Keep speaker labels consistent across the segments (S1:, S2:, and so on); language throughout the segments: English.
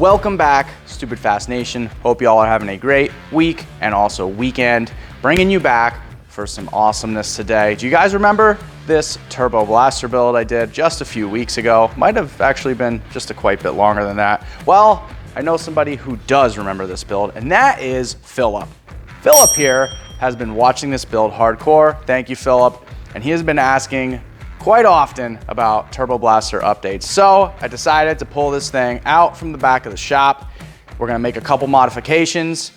S1: Welcome back, Stupid Fast Nation. Hope you all are having a great week and also weekend. Bringing you back for some awesomeness today. Do you guys remember this Turbo Blaster build I did just a few weeks ago? Might have actually been just a quite bit longer than that. Well, I know somebody who does remember this build, and that is Philip. Philip here has been watching this build hardcore. Thank you, Philip. And he has been asking quite often about Turbo Blaster updates. So I decided to pull this thing out from the back of the shop. We're gonna make a couple modifications.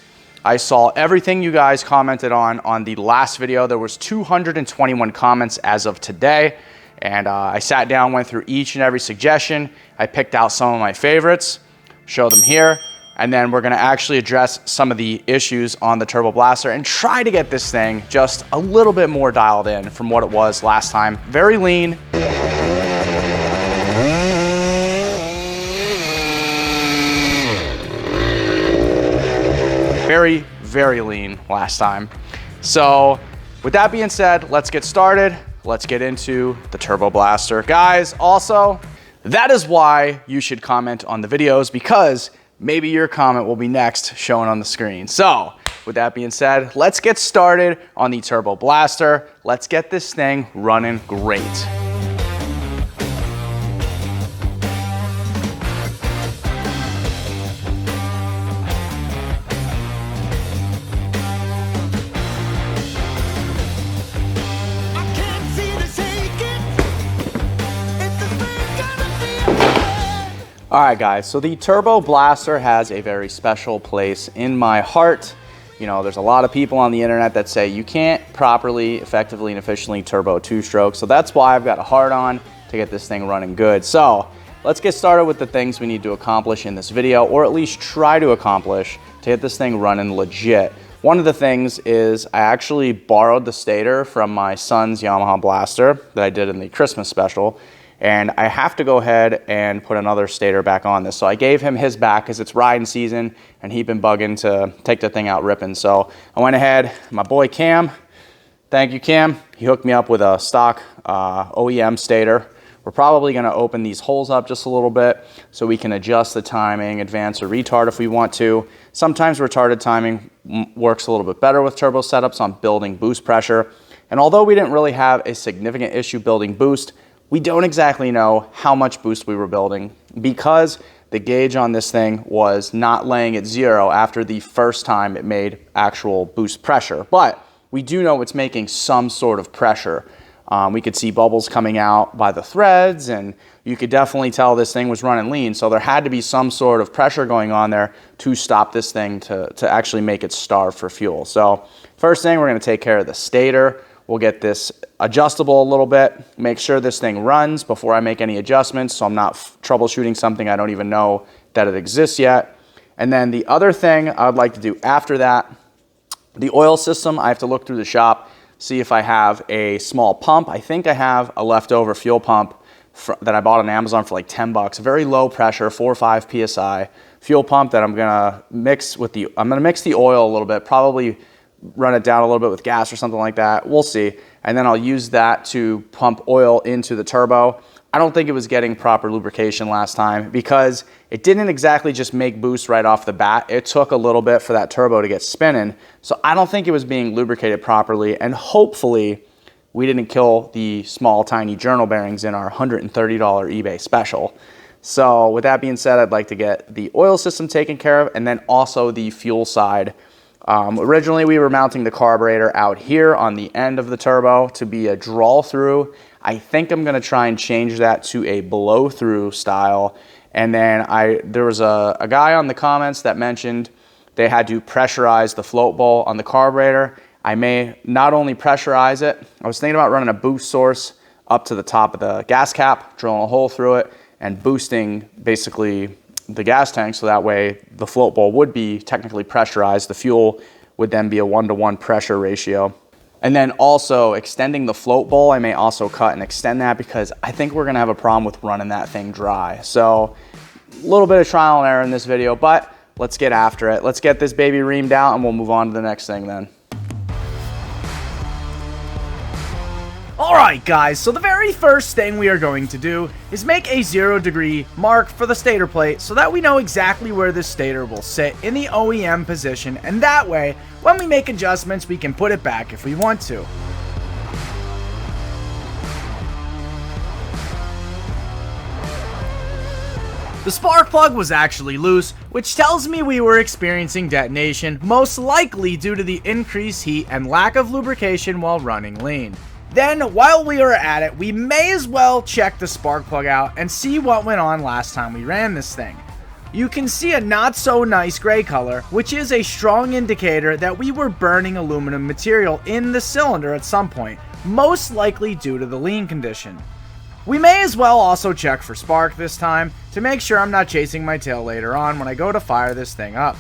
S1: I saw everything you guys commented on the last video. There was 221 comments as of today. And I sat down, went through each and every suggestion. I picked out some of my favorites, show them here. And then we're gonna actually address some of the issues on the Turbo Blaster and try to get this thing just a little bit more dialed in from what it was last time. Very lean. Very, very lean last time. So with that being said, let's get started. Let's get into the Turbo Blaster. Guys, also, that is why you should comment on the videos, because maybe your comment will be next shown on the screen. So with that being said, let's get started on the Turbo Blaster. Let's get this thing running great. All right, guys, so the Turbo Blaster has a very special place in my heart. You know, there's a lot of people on the internet that say you can't properly, effectively, and efficiently turbo two-stroke. So that's why I've got a heart on to get this thing running good. So let's get started with the things we need to accomplish in this video, or at least try to accomplish to get this thing running legit. One of the things is I actually borrowed the stator from my son's Yamaha Blaster that I did in the Christmas special. And I have to go ahead and put another stator back on this. So I gave him his back because it's riding season and he'd been bugging to take the thing out ripping. So I went ahead, my boy Cam, thank you Cam, he hooked me up with a stock OEM stator. We're probably gonna open these holes up just a little bit so we can adjust the timing, advance or retard if we want to. Sometimes retarded timing works a little bit better with turbo setups on building boost pressure. And although we didn't really have a significant issue building boost, we don't exactly know how much boost we were building because the gauge on this thing was not laying at 0 after the first time it made actual boost pressure. But we do know it's making some sort of pressure. We could see bubbles coming out by the threads, and you could definitely tell this thing was running lean. So there had to be some sort of pressure going on there to stop this thing to actually make it starve for fuel. So first thing, we're gonna take care of the stator. We'll get this adjustable a little bit, make sure this thing runs before I make any adjustments so I'm not troubleshooting something I don't even know that it exists yet. And then the other thing I would like to do after that, the oil system, I have to look through the shop, see if I have a small pump. I think I have a leftover fuel pump that I bought on Amazon for like 10 bucks, very low pressure, 4 or 5 PSI fuel pump that I'm gonna mix with I'm gonna mix the oil a little bit, probably run it down a little bit with gas or something like that. We'll see. And then I'll use that to pump oil into the turbo. I don't think it was getting proper lubrication last time because it didn't exactly just make boost right off the bat. It took a little bit for that turbo to get spinning. So I don't think it was being lubricated properly. And hopefully we didn't kill the small, tiny journal bearings in our $130 eBay special. So with that being said, I'd like to get the oil system taken care of and then also the fuel side. Originally we were mounting the carburetor out here on the end of the turbo to be a draw through. I think I'm gonna try and change that to a blow through style. And then there was a guy on the comments that mentioned they had to pressurize the float bowl on the carburetor. I may not only pressurize it, I was thinking about running a boost source up to the top of the gas cap, drilling a hole through it and boosting basically the gas tank, so that way the float bowl would be technically pressurized. The fuel would then be a 1-to-1 pressure ratio. And then also extending the float bowl, I may also cut and extend that because I think we're gonna have a problem with running that thing dry. So a little bit of trial and error in this video, but let's get after it. Let's get this baby reamed out and we'll move on to the next thing then.
S2: Alright guys, so the very first thing we are going to do is make a 0-degree mark for the stator plate so that we know exactly where this stator will sit in the OEM position, and that way, when we make adjustments, we can put it back if we want to. The spark plug was actually loose, which tells me we were experiencing detonation, most likely due to the increased heat and lack of lubrication while running lean. Then, while we are at it, we may as well check the spark plug out and see what went on last time we ran this thing. You can see a not so nice gray color, which is a strong indicator that we were burning aluminum material in the cylinder at some point, most likely due to the lean condition. We may as well also check for spark this time to make sure I'm not chasing my tail later on when I go to fire this thing up.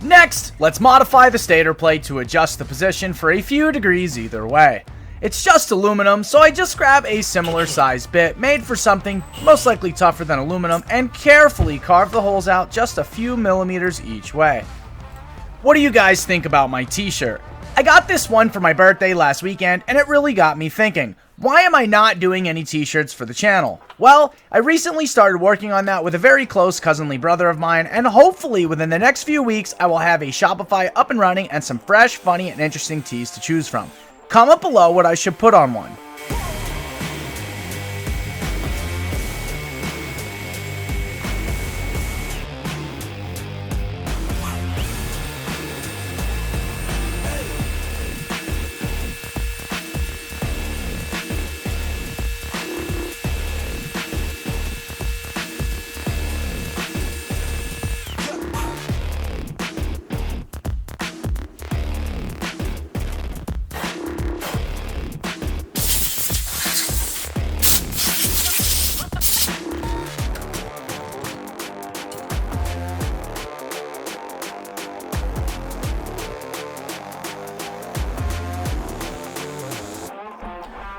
S2: Next, let's modify the stator plate to adjust the position for a few degrees either way. It's just aluminum, so I just grab a similar size bit made for something most likely tougher than aluminum and carefully carve the holes out just a few millimeters each way. What do you guys think about my t-shirt? I got this one for my birthday last weekend and it really got me thinking. Why am I not doing any t-shirts for the channel? Well, I recently started working on that with a very close cousinly brother of mine, and hopefully within the next few weeks I will have a Shopify up and running and some fresh, funny, and interesting tees to choose from. Comment below what I should put on one.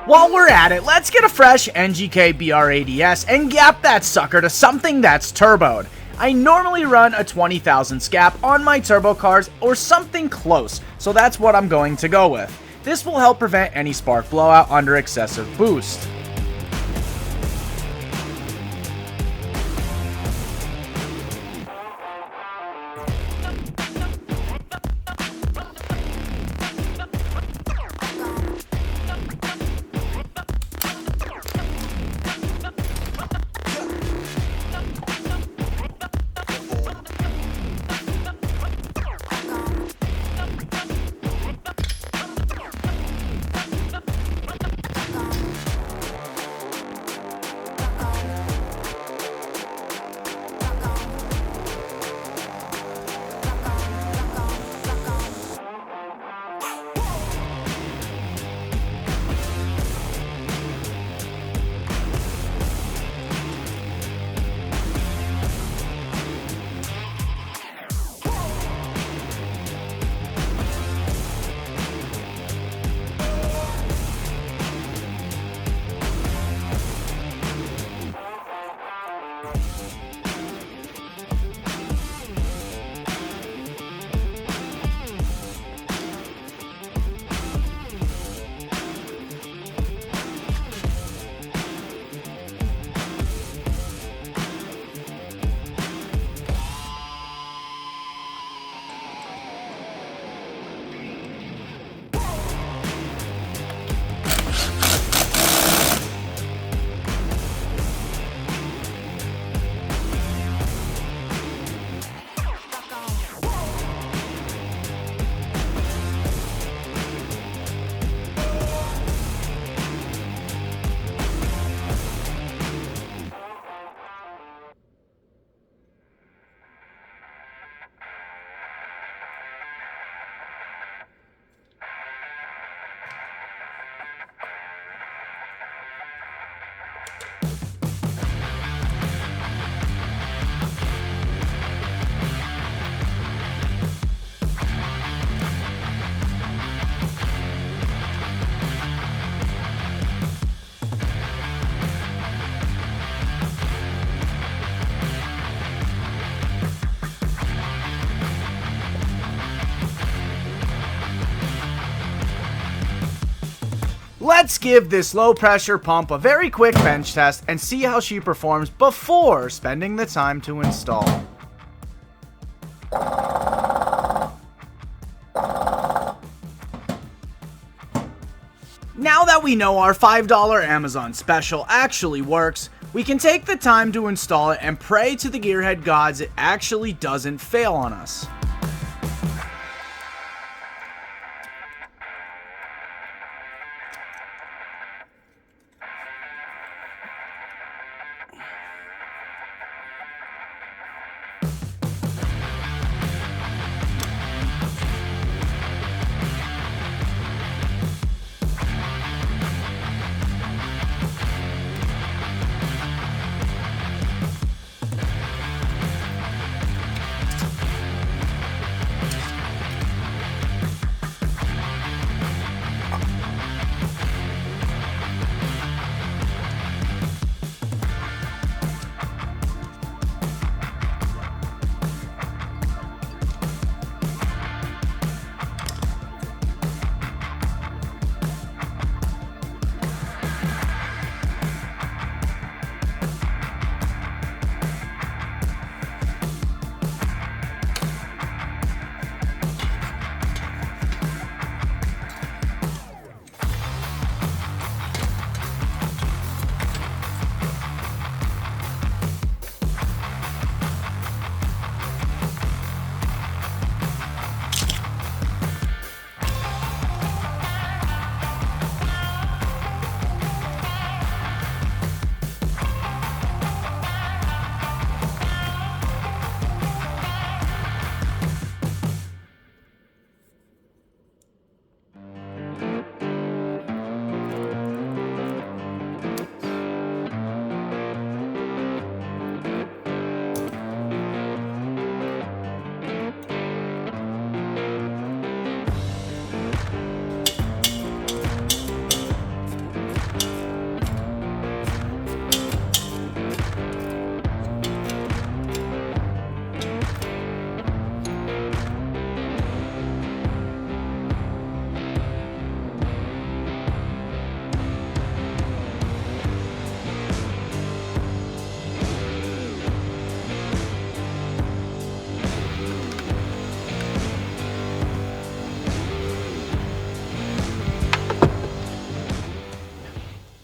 S2: While we're at it, let's get a fresh NGK BR80S and gap that sucker to something that's turboed. I normally run a 20,000 scap on my turbo cars or something close, so that's what I'm going to go with. This will help prevent any spark blowout under excessive boost. Let's give this low pressure pump a very quick bench test and see how she performs before spending the time to install. Now that we know our $5 Amazon special actually works, we can take the time to install it and pray to the gearhead gods it actually doesn't fail on us.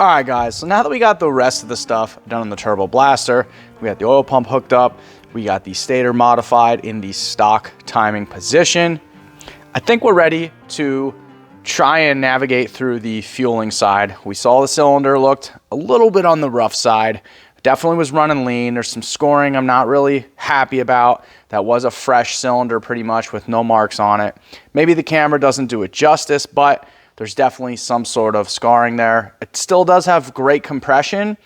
S1: Alright guys, so now that we got the rest of the stuff done on the Turbo Blaster, we got the oil pump hooked up, we got the stator modified in the stock timing position, I think we're ready to try and navigate through the fueling side. We saw the cylinder looked a little bit on the rough side. Definitely was running lean. There's some scoring I'm not really happy about. That was a fresh cylinder pretty much with no marks on it. Maybe the camera doesn't do it justice, but there's definitely some sort of scarring there. It still does have great compression,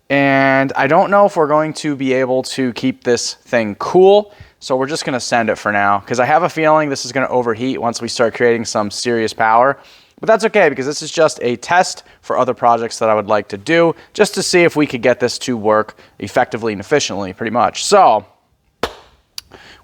S1: and I don't know if we're going to be able to keep this thing cool, so we're just going to send it for now, because I have a feeling this is going to overheat once we start creating some serious power. But that's okay, because this is just a test for other projects that I would like to do, just to see if we could get this to work effectively and efficiently, pretty much. So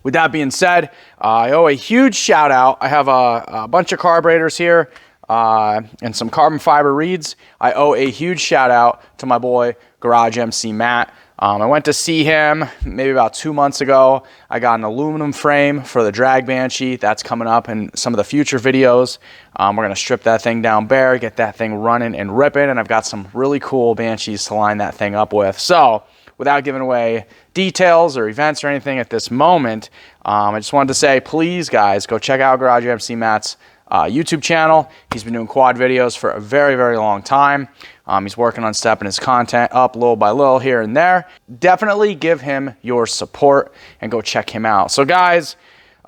S1: with that being said, I owe a huge shout out. I have a bunch of carburetors here and some carbon fiber reeds. I owe a huge shout out to my boy Garage MC Matt. I went to see him maybe about 2 months ago. I got an aluminum frame for the drag Banshee. That's coming up in some of the future videos. We're going to strip that thing down bare, get that thing running and ripping, and I've got some really cool Banshees to line that thing up with. So without giving away details or events or anything at this moment, I just wanted to say, please guys, go check out Garage MC Matt's YouTube channel. He's been doing quad videos for a very, very long time. He's working on stepping his content up little by little here and there. Definitely give him your support and go check him out. So guys,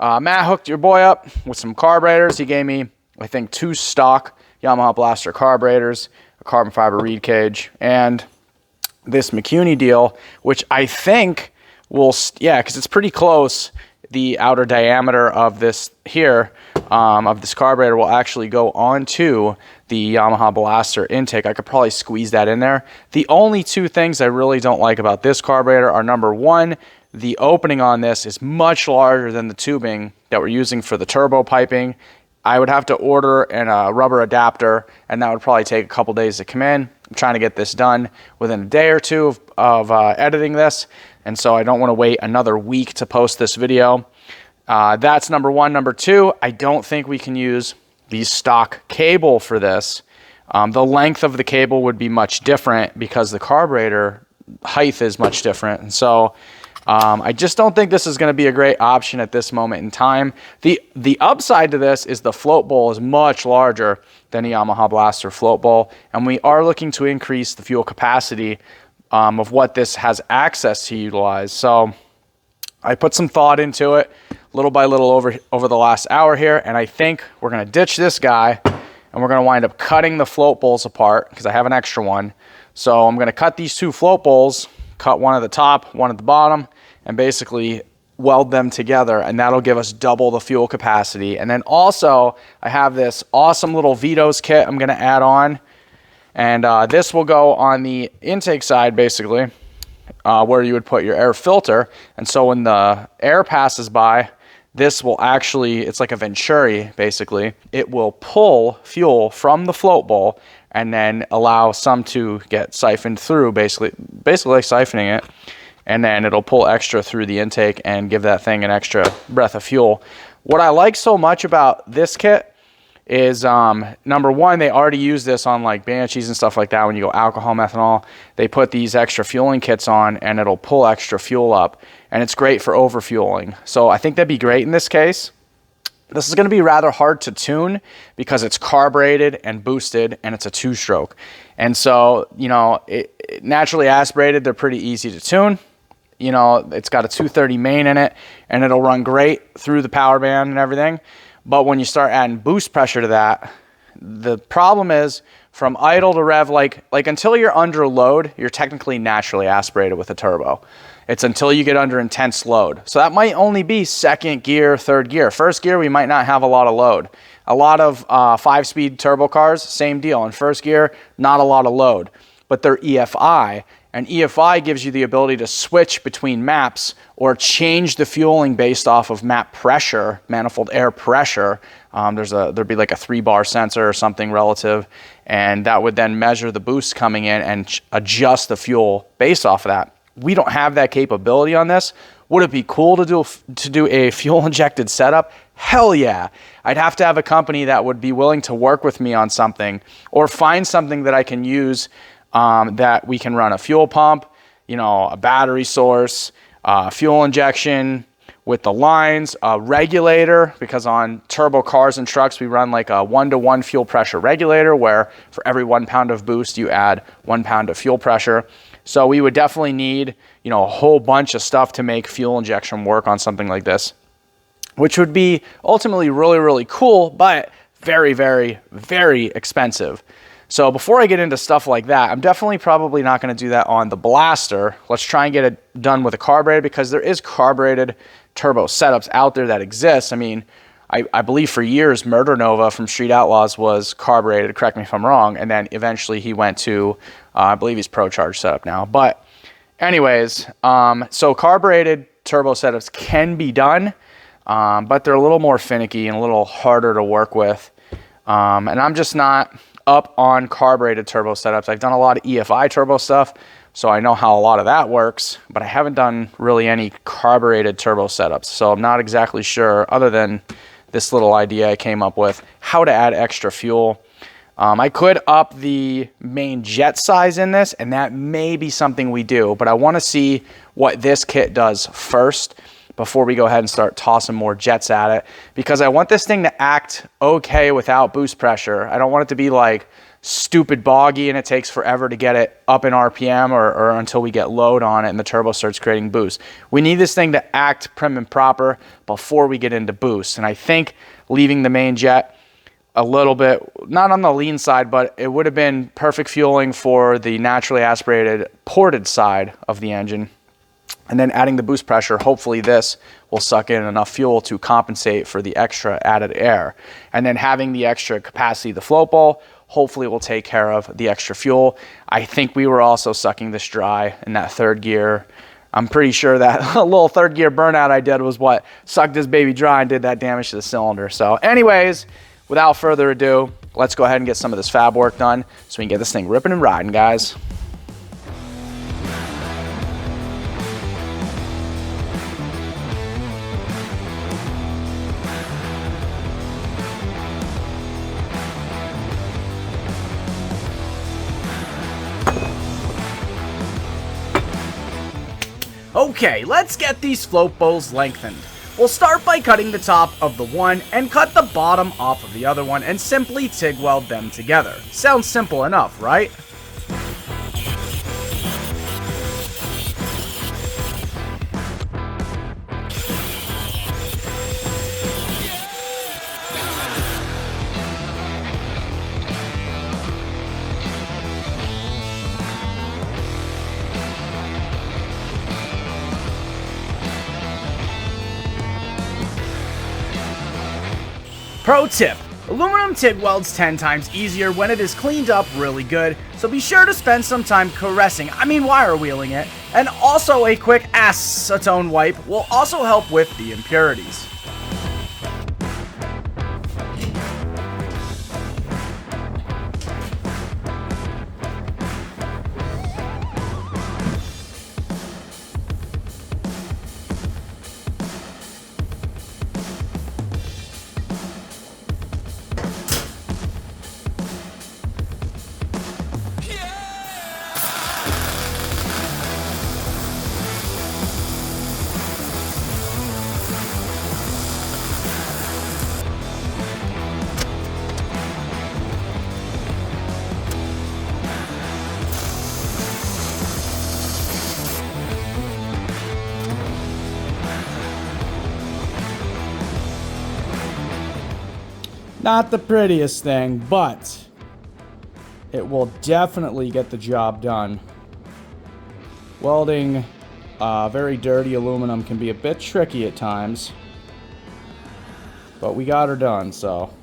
S1: Matt hooked your boy up with some carburetors. He gave me, I think, 2 stock Yamaha Blaster carburetors, a carbon fiber reed cage, and this McCuney deal, which I think will, yeah, because it's pretty close. The outer diameter of this here, of this carburetor, will actually go onto the Yamaha Blaster intake. I could probably squeeze that in there. The only 2 things I really don't like about this carburetor are, number 1, the opening on this is much larger than the tubing that we're using for the turbo piping. I would have to order a rubber adapter, and that would probably take a couple days to come in. I'm trying to get this done within a day or two of editing this, and so I don't want to wait another week to post this video. That's number one. Number two, I don't think we can use the stock cable for this. The length of the cable would be much different because the carburetor height is much different. And so I just don't think this is going to be a great option at this moment in time. The upside to this is the float bowl is much larger than the Yamaha Blaster float bowl, and we are looking to increase the fuel capacity of what this has access to utilize. So I put some thought into it little by little over the last hour here, and I think we're going to ditch this guy, and we're going to wind up cutting the float bowls apart because I have an extra one. So I'm going to cut these two float bowls, cut one at the top, one at the bottom, and basically weld them together, and that'll give us double the fuel capacity. And then also I have this awesome little Vito's kit I'm going to add on, and this will go on the intake side basically, where you would put your air filter. And so when the air passes by, this will actually, it's like a Venturi basically. It will pull fuel from the float bowl and then allow some to get siphoned through, basically like siphoning it. And then it'll pull extra through the intake and give that thing an extra breath of fuel. What I like so much about this kit is, number one, they already use this on like Banshees and stuff like that. When you go alcohol, methanol, they put these extra fueling kits on and it'll pull extra fuel up, and it's great for overfueling. So I think that'd be great in this case. This is going to be rather hard to tune because it's carbureted and boosted, and it's a two-stroke. And so, you know, naturally aspirated, they're pretty easy to tune. You know, it's got a 230 main in it, and it'll run great through the power band and everything. But when you start adding boost pressure to that, the problem is from idle to rev, like until you're under load, you're technically naturally aspirated with a turbo. It's until you get under intense load. So that might only be second gear, third gear. First gear, we might not have a lot of load. A lot of 5-speed turbo cars, same deal. In first gear, not a lot of load, but they're EFI. And EFI gives you the ability to switch between maps or change the fueling based off of map pressure, manifold air pressure. There'd be like a 3-bar sensor or something relative, and that would then measure the boost coming in and adjust the fuel based off of that. We don't have that capability on this. Would it be cool to do a fuel injected setup? Hell yeah. I'd have to have a company that would be willing to work with me on something, or find something that I can use, that we can run a fuel pump, you know, a battery source, fuel injection with the lines, a regulator, because on turbo cars and trucks, we run like a 1-to-1 fuel pressure regulator, where for every 1 pound of boost, you add 1 pound of fuel pressure. So we would definitely need, you know, a whole bunch of stuff to make fuel injection work on something like this, which would be ultimately really, really cool, but very, very, very expensive. So before I get into stuff like that, I'm definitely probably not going to do that on the Blaster. Let's try and get it done with a carburetor, because there is carbureted turbo setups out there that exist. I mean, I believe for years Murder Nova from Street Outlaws was carbureted, correct me if I'm wrong, and then eventually he went to, I believe he's Pro Charge setup now. But anyways, so carbureted turbo setups can be done, but they're a little more finicky and a little harder to work with. And I'm just not up on carbureted turbo setups. I've done a lot of EFI turbo stuff, so I know how a lot of that works, but I haven't done really any carbureted turbo setups. So I'm not exactly sure, other than this little idea I came up with, how to add extra fuel. I could up the main jet size in this, and that may be something we do, but I want to see what this kit does first before we go ahead and start tossing more jets at it, because I want this thing to act okay without boost pressure. I don't want it to be like stupid boggy and it takes forever to get it up in RPM, or until we get load on it and the turbo starts creating boost. We need this thing to act prim and proper before we get into boost. And I think leaving the main jet a little bit, not on the lean side, but it would have been perfect fueling for the naturally aspirated ported side of the engine. And then adding the boost pressure, hopefully this will suck in enough fuel to compensate for the extra added air. And then having the extra capacity of the float bowl, hopefully will take care of the extra fuel. I think we were also sucking this dry in that third gear. I'm pretty sure that little third gear burnout I did was what sucked this baby dry and did that damage to the cylinder. So anyways, without further ado, let's go ahead and get some of this fab work done so we can get this thing ripping and riding, guys.
S2: Okay, let's get these float bowls lengthened. We'll start by cutting the top of the one and cut the bottom off of the other one and simply TIG weld them together. Sounds simple enough, right? Pro tip, aluminum TIG welds 10 times easier when it is cleaned up really good, so be sure to spend some time wire wheeling it, and also a quick acetone wipe will also help with the impurities.
S3: Not the prettiest thing, but it will definitely get the job done. Welding very dirty aluminum can be a bit tricky at times, but we got her done, so.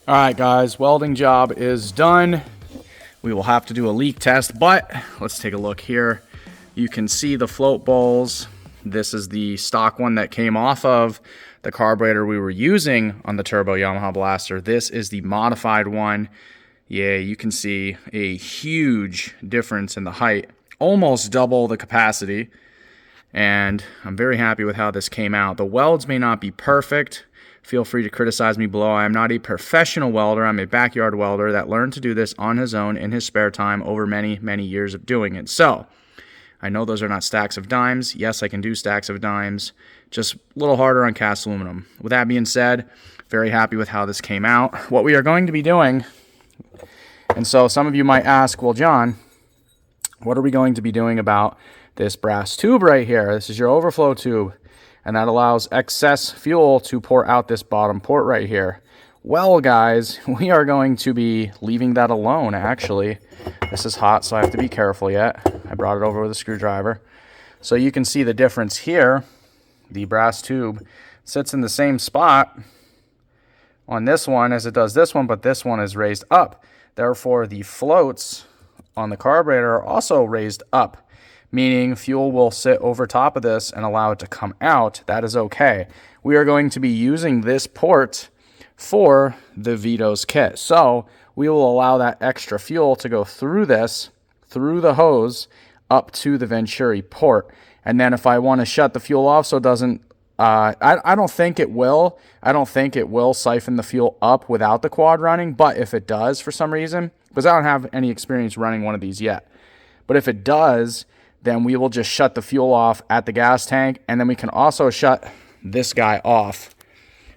S1: Alright guys, welding job is done. We will have to do a leak test, but let's take a look here. You can see the float bowls. This is the stock one that came off of the carburetor we were using on the turbo Yamaha blaster. This is the modified one. Yeah, you can see a huge difference in the height, almost double the capacity, and I'm very happy with how this came out. The welds may not be perfect. Feel free to criticize me below. I am not a professional welder. I'm a backyard welder that learned to do this on his own in his spare time over many, many years of doing it. So, I know those are not stacks of dimes. Yes, I can do stacks of dimes. Just a little harder on cast aluminum. With that being said, very happy with how this came out. What we are going to be doing, and so some of you might ask, well, John, what are we going to be doing about this brass tube right here? This is your overflow tube, and that allows excess fuel to pour out this bottom port right here. Well, guys, we are going to be leaving that alone, actually. This is hot, so I have to be careful yet. I brought it over with a screwdriver. So you can see the difference here. The brass tube sits in the same spot on this one as it does this one, but this one is raised up. Therefore, the floats on the carburetor are also raised up, meaning fuel will sit over top of this and allow it to come out. That is okay. We are going to be using this port for the Vito's kit. So we will allow that extra fuel to go through this, through the hose, up to the Venturi port. And then if I want to shut the fuel off so it doesn't, I don't think it will. I don't think it will siphon the fuel up without the quad running. But if it does for some reason, because I don't have any experience running one of these yet. But if it does, then we will just shut the fuel off at the gas tank. And then we can also shut this guy off.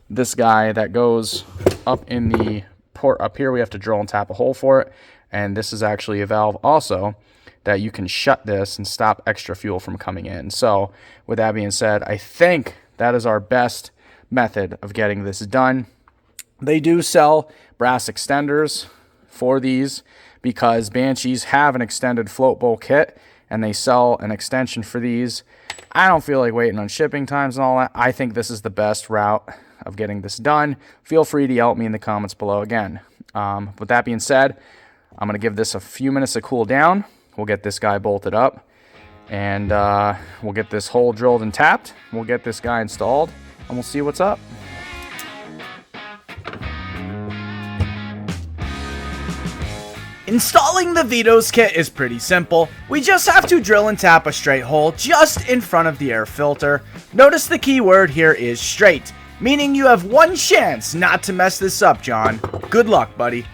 S1: This guy that goes up in the port up here, we have to drill and tap a hole for it. And this is actually a valve also that you can shut this and stop extra fuel from coming in. So with that being said, I think that is our best method of getting this done. They do sell brass extenders for these because Banshees have an extended float bowl kit and they sell an extension for these. I don't feel like waiting on shipping times and all that. I think this is the best route of getting this done. Feel free to yell at me in the comments below again. With that being said, I'm going to give this a few minutes to cool down. We'll get this guy bolted up, and we'll get this hole drilled and tapped. We'll get this guy installed, and we'll see what's up.
S2: Installing the Vito's kit is pretty simple. We just have to drill and tap a straight hole just in front of the air filter. Notice the key word here is straight, meaning you have one chance not to mess this up, John. Good luck, buddy.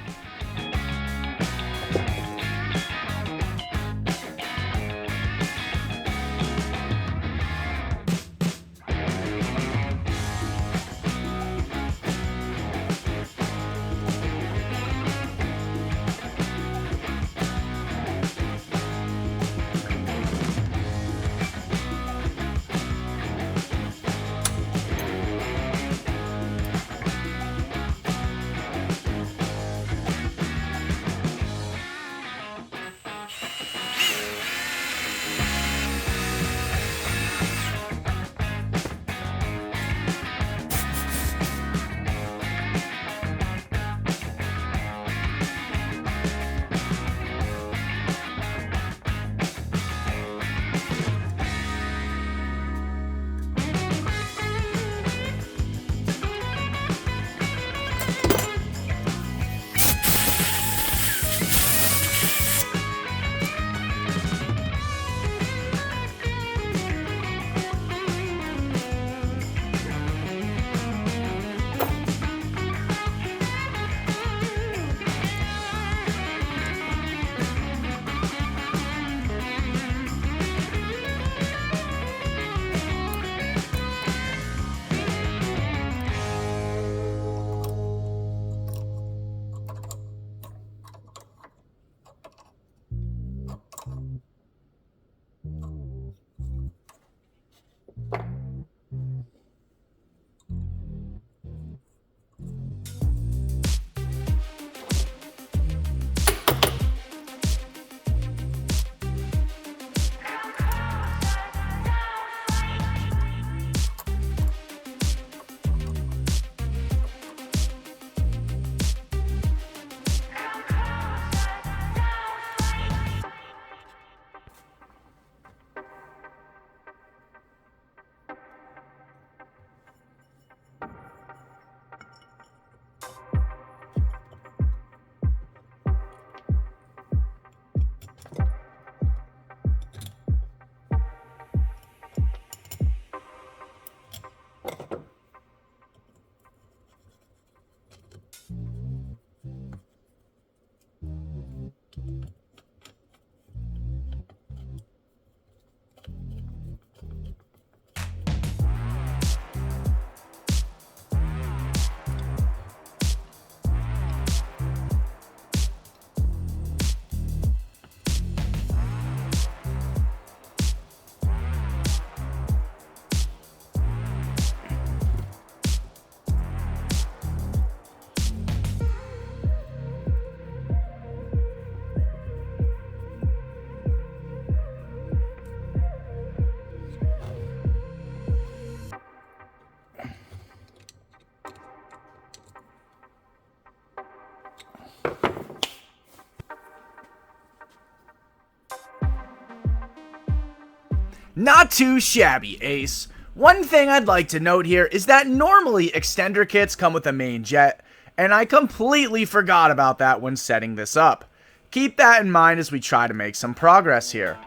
S2: Not too shabby, Ace. One thing I'd like to note here is that normally extender kits come with a main jet, and I completely forgot about that when setting this up. Keep that in mind as we try to make some progress here.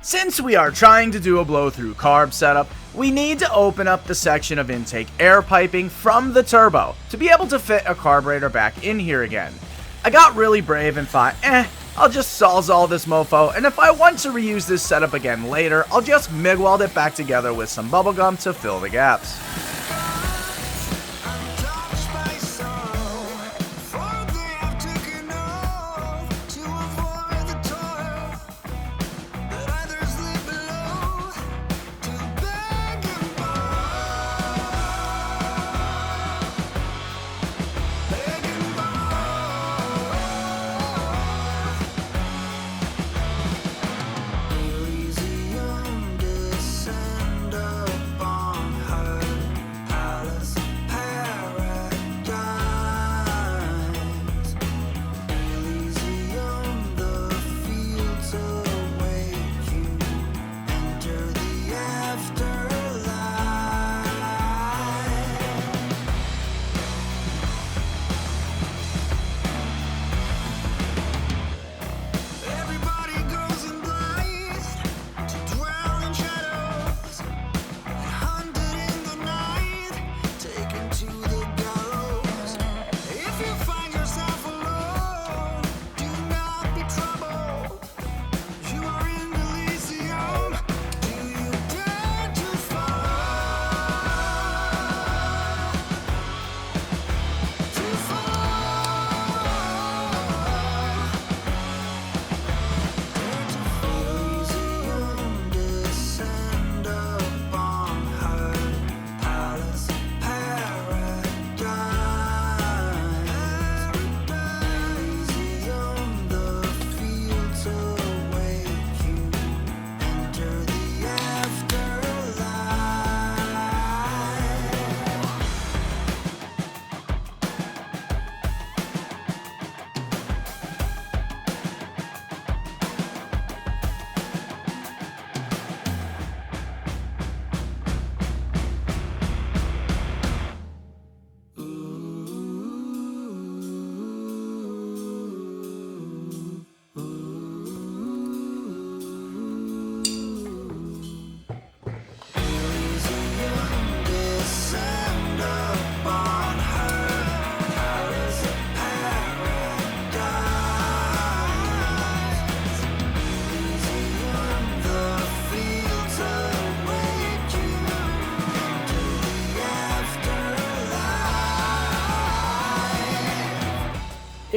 S2: Since we are trying to do a blow-through carb setup, we need to open up the section of intake air piping from the turbo to be able to fit a carburetor back in here again. I got really brave and thought, I'll just sawzall this mofo, and if I want to reuse this setup again later, I'll just MIG weld it back together with some bubblegum to fill the gaps.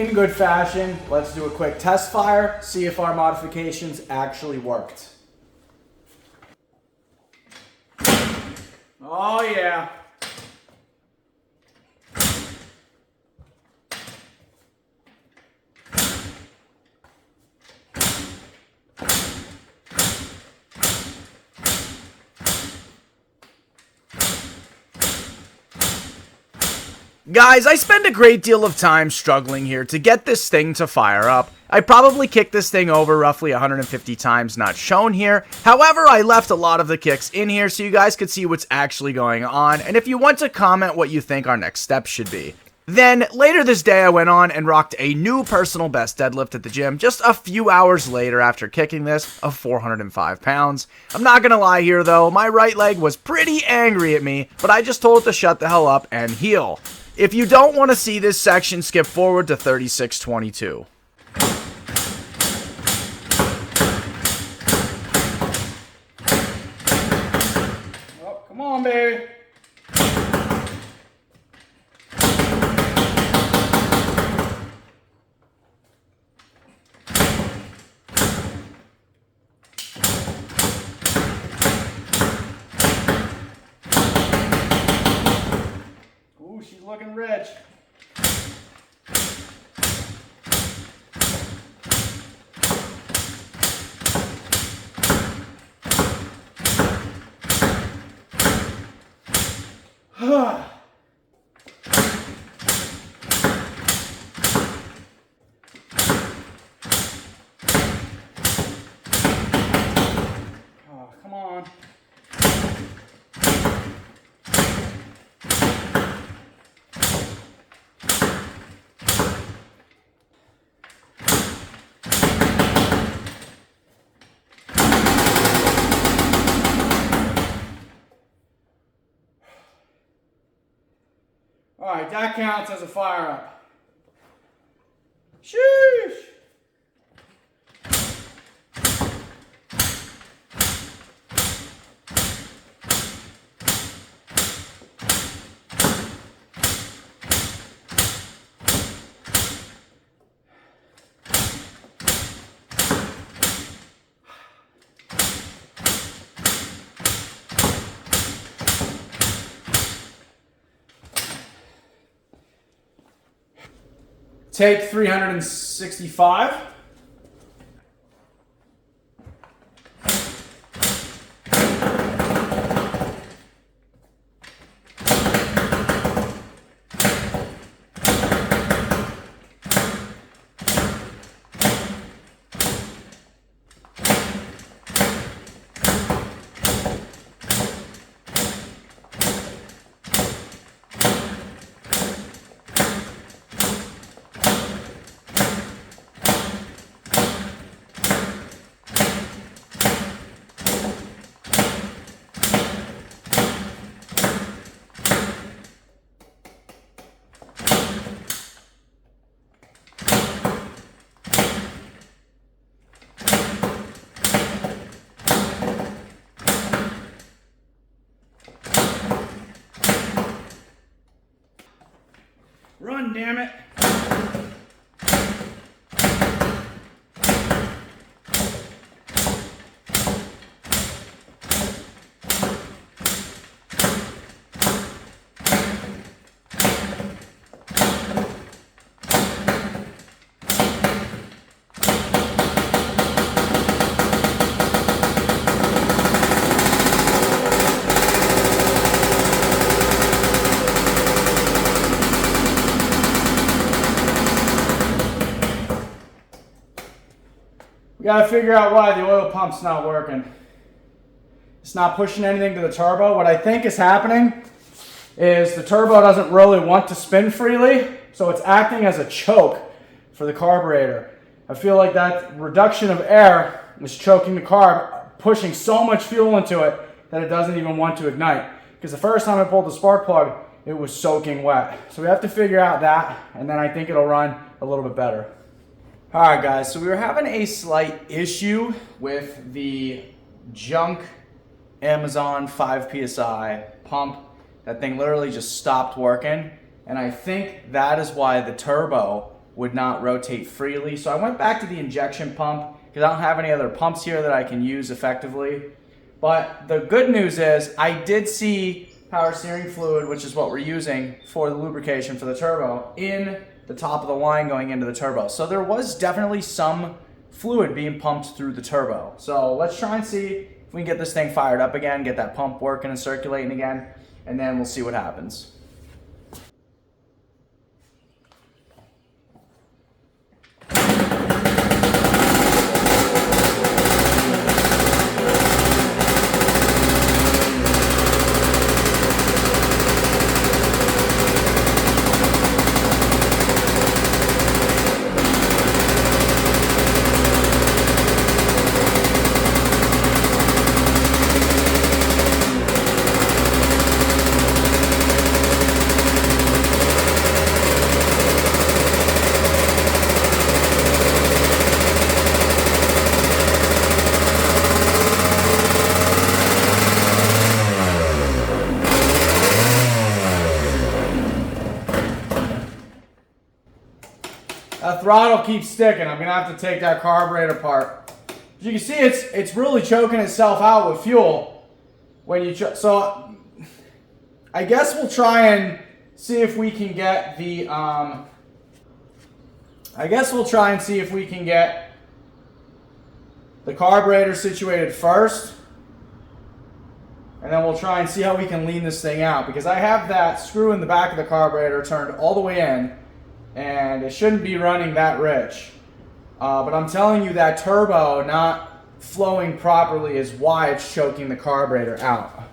S3: in good fashion, let's do a quick test fire, see if our modifications actually worked. Oh yeah.
S2: Guys, I spend a great deal of time struggling here to get this thing to fire up. I probably kicked this thing over roughly 150 times, not shown here. However, I left a lot of the kicks in here so you guys could see what's actually going on, and if you want to comment what you think our next steps should be. Then, later this day, I went on and rocked a new personal best deadlift at the gym just a few hours later after kicking this of 405 pounds. I'm not gonna lie here though, my right leg was pretty angry at me, but I just told it to shut the hell up and heal. If you don't want to see this section, skip forward to 36:22.
S3: Oh, come on, baby. Ooh, she's looking rich. Oh, come on. All right, that counts as a fire up. Sheesh. Take 365. Run, damn it. We gotta figure out why the oil pump's not working. It's not pushing anything to the turbo. What I think is happening is the turbo doesn't really want to spin freely, so it's acting as a choke for the carburetor. I feel like that reduction of air is choking the carb, pushing so much fuel into it that it doesn't even want to ignite. Because the first time I pulled the spark plug, it was soaking wet. So we have to figure out that, and then I think it'll run a little bit better. All right, guys, so we were having a slight issue with the junk Amazon 5 PSI pump. That thing literally just stopped working, and I think that is why the turbo would not rotate freely. So I went back to the injection pump because I don't have any other pumps here that I can use effectively. But the good news is I did see power steering fluid, which is what we're using for the lubrication for the turbo, in the top of the line going into the turbo. So there was definitely some fluid being pumped through the turbo. So let's try and see if we can get this thing fired up again, get that pump working and circulating again, and then we'll see what happens. That throttle keeps sticking. I'm gonna have to take that carburetor apart. As you can see, it's really choking itself out with fuel when you so I guess we'll try and see if we can get the the carburetor situated first, and then we'll try and see how we can lean this thing out, because I have that screw in the back of the carburetor turned all the way in, and it shouldn't be running that rich. But I'm telling you, that turbo not flowing properly is why it's choking the carburetor out.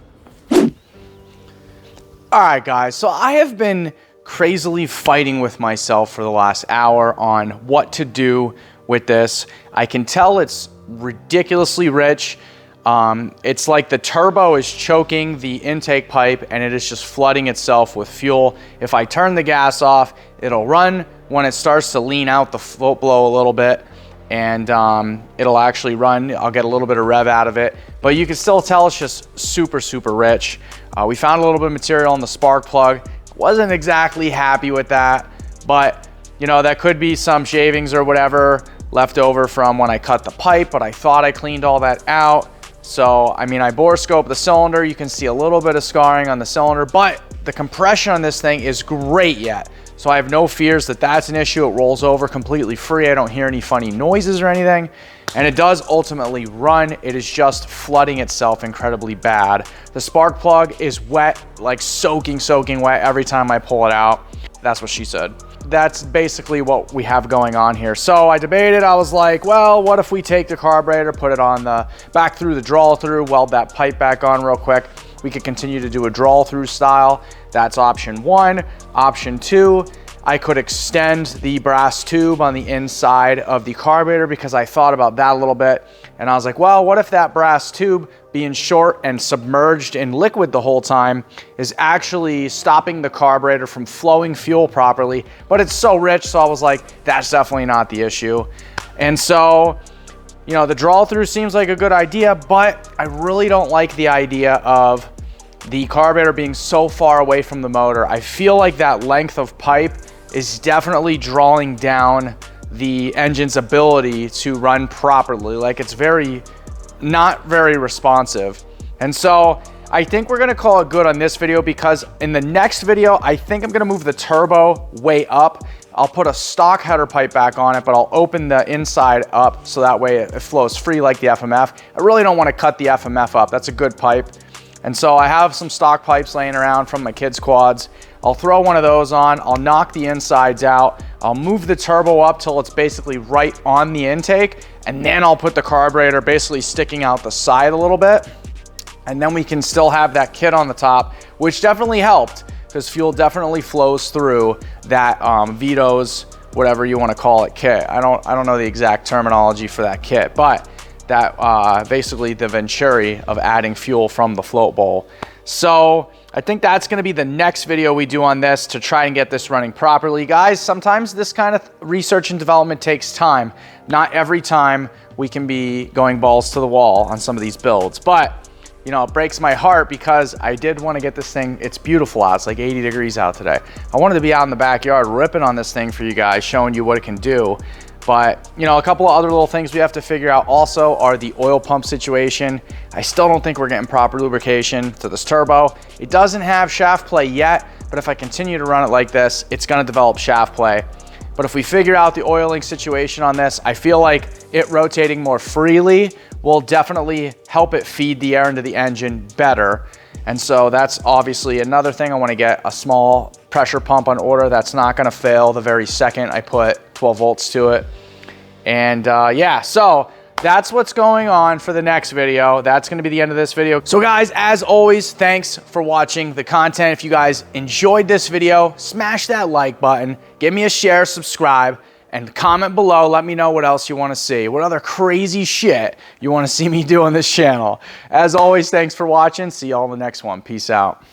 S1: Alright guys, so I have been crazily fighting with myself for the last hour on what to do with this. I can tell it's ridiculously rich. It's like the turbo is choking the intake pipe and it is just flooding itself with fuel. If I turn the gas off, it'll run when it starts to lean out the float blow a little bit, and it'll actually run. I'll get a little bit of rev out of it, but you can still tell it's just super, super rich. We found a little bit of material on the spark plug. Wasn't exactly happy with that, but you know, that could be some shavings or whatever left over from when I cut the pipe, but I thought I cleaned all that out. So, I mean, I bore scope the cylinder. You can see a little bit of scarring on the cylinder, but the compression on this thing is great yet. So I have no fears that that's an issue. It rolls over completely free. I don't hear any funny noises or anything. And it does ultimately run. It is just flooding itself incredibly bad. The spark plug is wet, like soaking wet every time I pull it out. That's what she said. That's basically what we have going on here. So I debated. I was like, well, what if we take the carburetor, put it on the back through the draw through, weld that pipe back on real quick. We could continue to do a draw through style. That's option one. Option two, I could extend the brass tube on the inside of the carburetor, because I thought about that a little bit. And I was like, well, what if that brass tube, being short and submerged in liquid the whole time, is actually stopping the carburetor from flowing fuel properly, but it's so rich. So I was like, that's definitely not the issue. And so, you know, the draw through seems like a good idea, but I really don't like the idea of the carburetor being so far away from the motor. I feel like that length of pipe is definitely drawing down the engine's ability to run properly. Like, it's not very responsive. And so I think we're gonna call it good on this video, because in the next video, I think I'm gonna move the turbo way up. I'll put a stock header pipe back on it, but I'll open the inside up so that way it flows free like the FMF. I really don't wanna cut the FMF up. That's a good pipe. And so I have some stock pipes laying around from my kids' quads. I'll throw one of those on. I'll knock the insides out. I'll move the turbo up till it's basically right on the intake. And then I'll put the carburetor basically sticking out the side a little bit. And then we can still have that kit on the top, which definitely helped, because fuel definitely flows through that Vito's, whatever you want to call it, kit. I don't know the exact terminology for that kit, but that basically the Venturi of adding fuel from the float bowl. So I think that's going to be the next video we do on this, to try and get this running properly. Guys, sometimes this kind of research and development takes time. Not every time we can be going balls to the wall on some of these builds, but you know, it breaks my heart because I did want to get this thing. It's beautiful out. It's like 80 degrees out today. I wanted to be out in the backyard ripping on this thing for you guys, showing you what it can do. But, you know, a couple of other little things we have to figure out also are the oil pump situation. I still don't think we're getting proper lubrication to this turbo. It doesn't have shaft play yet, but if I continue to run it like this, it's going to develop shaft play. But if we figure out the oiling situation on this, I feel like it rotating more freely will definitely help it feed the air into the engine better. And so that's obviously another thing. I want to get a small pressure pump on order that's not going to fail the very second I put 12 volts to it. And yeah, so that's what's going on for the next video. That's going to be the end of this video. So guys, as always, thanks for watching the content. If you guys enjoyed this video, smash that like button, give me a share, subscribe, and comment below. Let me know what else you want to see. What other crazy shit you want to see me do on this channel. As always, thanks for watching. See you all in the next one. Peace out.